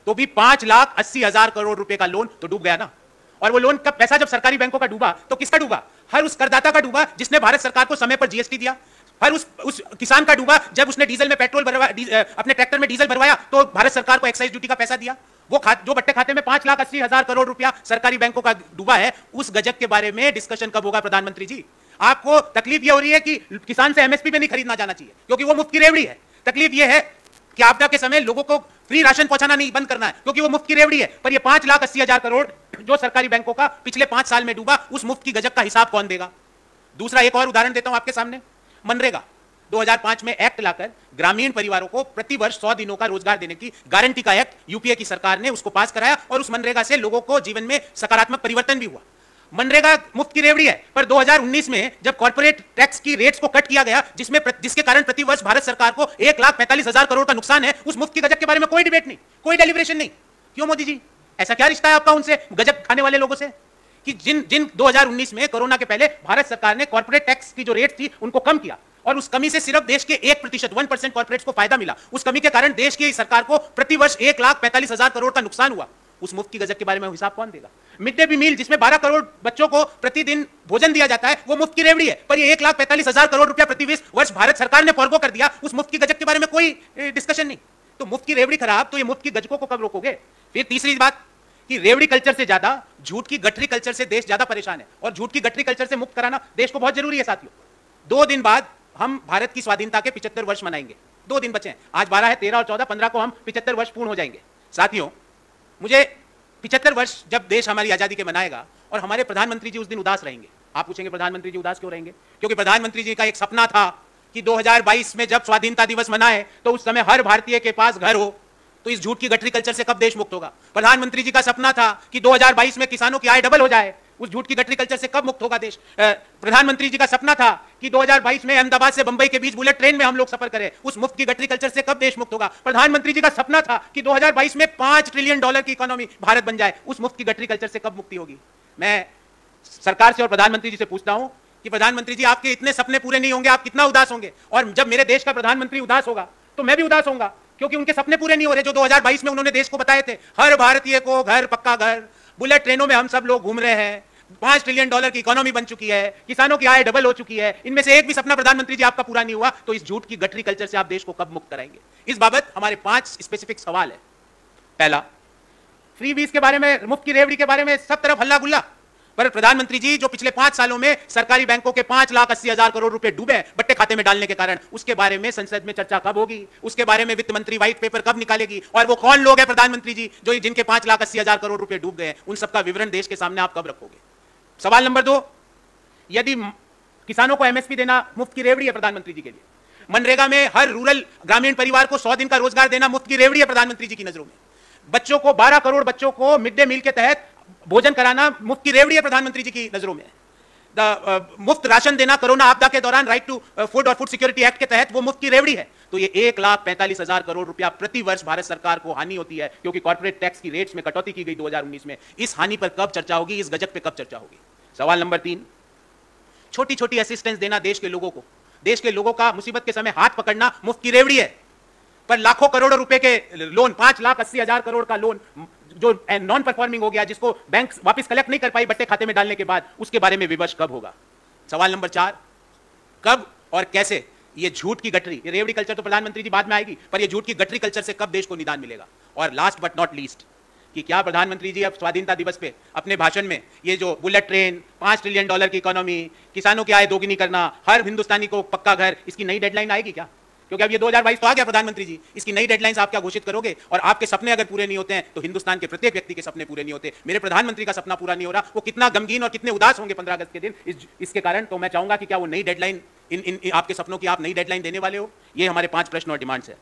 तो भी 5,80,000 करोड़ रुपए का लोन तो डूब गया ना। और वो लोन का पैसा जब सरकारी बैंकों का डूबा तो किसका डूबा? हर उस करदाता का डूबा जिसने भारत सरकार को समय पर जीएसटी दिया। हर उस किसान का डूबा जब उसने डीजल में पेट्रोल भरवाया, अपने ट्रैक्टर में डीजल भरवाया तो भारत सरकार को एक्साइज ड्यूटी का पैसा दिया। वो जो बट्टे खाते में 5,80,000 करोड़ रुपया सरकारी बैंकों का डूबा है, उस गजब के बारे में डिस्कशन कब होगा प्रधानमंत्री जी? आपको तकलीफ यह हो रही है कि किसान से एमएसपी में नहीं खरीदना जाना चाहिए क्योंकि वो मुफ्त की रेवड़ी है। तकलीफ यह है कि आपदा के समय लोगों को फ्री राशन पहुंचाना नहीं बंद करना है क्योंकि वो मुफ्त की रेवड़ी है। पर ये 5,80,000 करोड़ जो सरकारी बैंकों का पिछले 5 साल में डूबा, उस मुफ्त की गजब का हिसाब कौन देगा? दूसरा एक और उदाहरण देता हूं आपके सामने। मनरेगा 2005 में एक्ट लाकर ग्रामीण परिवारों को प्रति वर्ष 100 दिनों का रोजगार देने की गारंटी का एक्ट यूपीए की सरकार ने उसको पास कराया और उस मनरेगा से लोगों को जीवन में सकारात्मक परिवर्तन भी हुआ। मनरेगा मुफ्त की रेवड़ी है, पर 2019 में जब कॉर्पोरेट टैक्स की रेट्स को कट किया गया जिसके कारण प्रति वर्ष भारत सरकार को 1,45,000 करोड़ का नुकसान है, उस मुफ्त की गजब के बारे में कोई डिबेट नहीं, कोई डेलिब्रेशन नहीं। क्यों मोदी जी? ऐसा क्या रिश्ता है आपका उनसे, गजब खाने वाले लोगों से, कि जिन 2019 में कोरोना के पहले भारत सरकार ने कॉर्पोरेट टैक्स की जो रेट थी उनको कम किया और उस कमी से सिर्फ देश के 1% कॉर्पोरेट्स को फायदा मिला। उस कमी के कारण देश की सरकार को प्रति वर्ष 1,45,000 करोड़ का नुकसान हुआ। उस मुफ्त की गजब के बारे में हिसाब कौन देगा? मिड डे मील जिसमें 12 करोड़ बच्चों को प्रतिदिन भोजन दिया जाता है, वो मुफ्त की रेवड़ी है, पर ये 1,45,000 करोड़ रुपया प्रति वर्ष भारत सरकार ने फॉरगो कर दिया। उस मुफ्त की गजब के बारे में कोई डिस्कशन नहीं। तो मुफ्त की रेवड़ी खराब, तो ये मुफ्त की गजकों को कब रोकोगे? फिर तीसरी बात कि रेवड़ी कल्चर से ज्यादा झूठ की गठरी कल्चर से देश ज्यादा परेशान है और झूठ की गठरी कल्चर से मुक्त कराना देश को बहुत जरूरी है। साथियों, 2 दिन बाद हम भारत की स्वाधीनता के 75 वर्ष मनाएंगे। 2 दिन बचे हैं, आज 12 है, 13 और 14, 15 को हम 75 वर्ष पूर्ण हो जाएंगे। साथियों, मुझे 75 वर्ष जब देश हमारी आजादी के मनाएगा और हमारे प्रधानमंत्री जी उस दिन उदास रहेंगे। आप पूछेंगे प्रधानमंत्री जी उदास क्यों रहेंगे? क्योंकि प्रधानमंत्री जी का एक सपना था कि 2022 में जब स्वाधीनता दिवस मनाए तो उस समय हर भारतीय के पास घर हो। तो इस झूठ की गठरी कल्चर से कब देश मुक्त होगा? प्रधानमंत्री जी का सपना था कि 2022 में किसानों की आय डबल हो जाए। उस झूठ की गठरी कल्चर से कब मुक्त होगा देश? प्रधानमंत्री जी का सपना था कि 2022 में अहमदाबाद से बंबई के बीच बुलेट ट्रेन में हम लोग सफर करें। उस मुफ्त की गठरी कल्चर से कब देश मुक्त होगा? प्रधानमंत्री जी का सपना था कि 2022 में $5 ट्रिलियन की इकोनॉमी भारत बन जाए। उस मुफ्त की गठरी कल्चर से कब मुक्ति होगी? मैं सरकार से और प्रधानमंत्री जी से पूछता हूं कि प्रधानमंत्री जी, आपके इतने सपने पूरे नहीं होंगे, आप कितना उदास होंगे? और जब मेरे देश का प्रधानमंत्री उदास होगा तो मैं भी उदास होऊंगा, क्योंकि उनके सपने पूरे नहीं हो रहे जो 2022 में उन्होंने देश को बताए थे। हर भारतीय को घर, पक्का घर, बुलेट ट्रेनों में हम सब लोग घूम रहे हैं, $5 ट्रिलियन की इकोनॉमी बन चुकी है, किसानों की आय डबल हो चुकी है। इनमें से एक भी सपना प्रधानमंत्री जी आपका पूरा नहीं हुआ। तो इस झूठ की गठरी कल्चर से आप देश को कब मुक्त कराएंगे? इस बाबत हमारे 5 स्पेसिफिक सवाल है। पहला, फ्री बीज के बारे में, मुफ्त की रेवड़ी के बारे में सब तरफ हल्ला गुल्ला, पर प्रधानमंत्री जी जो पिछले 5 सालों में सरकारी बैंकों के 5,80,000 करोड़ रुपए डूबे बट्टे खाते में डालने के कारण, उसके बारे में संसद में चर्चा कब होगी? उसके बारे में वित्त मंत्री व्हाइट पेपर कब निकालेगी? और वो कौन लोग हैं प्रधानमंत्री जी जो जिनके 5,80,000 करोड़ रुपए डूब गए, उन सबका विवरण देश के सामने आप कब रखोगे? सवाल नंबर 2, यदि किसानों को एमएसपी देना मुफ्त की रेवड़ी है प्रधानमंत्री जी के लिए, मनरेगा में हर रूरल ग्रामीण परिवार को 100 दिन का रोजगार देना मुफ्त की रेवड़ी है प्रधानमंत्री जी की नजरों में, बच्चों को 12 करोड़ बच्चों को मिड डे मील के तहत भोजन कराना मुफ्त की रेवड़ी है प्रधानमंत्री जी की नजरों में, मुफ्त राशन देना कोरोना आपदा के दौरान राइट टू फूड और फूड सिक्योरिटी एक्ट के तहत वो मुफ्त की रेवड़ी है। तो ये 1,45,000 करोड़ रुपया प्रति वर्ष भारत सरकार को हानि होती है क्योंकि कॉर्पोरेट टैक्स की रेट्स में कटौती की गई 2019 में। इस हानि पर कब चर्चा होगी? इस गजब पे कब चर्चा होगी? सवाल नंबर 3, छोटी छोटी असिस्टेंस देना देश के लोगों को, देश के लोगों का मुसीबत के समय हाथ पकड़ना मुफ्त की रेवड़ी है, पर लाखों करोड़ों रुपए के लोन, 5,80,000 करोड़ का लोन जो नॉन परफॉर्मिंग हो गया, जिसको बैंक वापस कलेक्ट नहीं कर पाई बट्टे खाते में डालने के बाद, उसके बारे में विवश कब होगा? सवाल नंबर 4, कब और कैसे ये झूठ की गठरी, ये रेवड़ी कल्चर तो प्रधानमंत्री जी बाद में आएगी, पर ये झूठ की गठरी कल्चर से कब देश को निदान मिलेगा? और लास्ट बट नॉट लीस्ट, कि क्या प्रधानमंत्री जी अब स्वाधीनता दिवस पे अपने भाषण में ये जो बुलेट ट्रेन, $5 ट्रिलियन की इकोनॉमी, किसानों की आय दोगुनी करना, हर हिंदुस्तानी को पक्का घर, इसकी नई डेडलाइन आएगी क्या? क्योंकि अब ये 2022 तो आ गया प्रधानमंत्री जी, इसकी नई डेडलाइंस आप क्या घोषित करोगे? और आपके सपने अगर पूरे नहीं होते हैं तो हिंदुस्तान के प्रत्येक व्यक्ति के सपने पूरे नहीं होते। मेरे प्रधानमंत्री का सपना पूरा नहीं हो रहा, वो कितना गमगीन और कितने उदास होंगे 15 अगस्त के दिन इसके कारण। तो मैं चाहूंगा कि क्या वो नई डेडलाइन, इन आपके सपनों की आप नई डेडलाइन देने वाले हो? ये हमारे 5 प्रश्न और डिमांड्स है।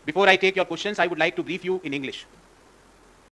Before I take your questions, I would like to brief you in English.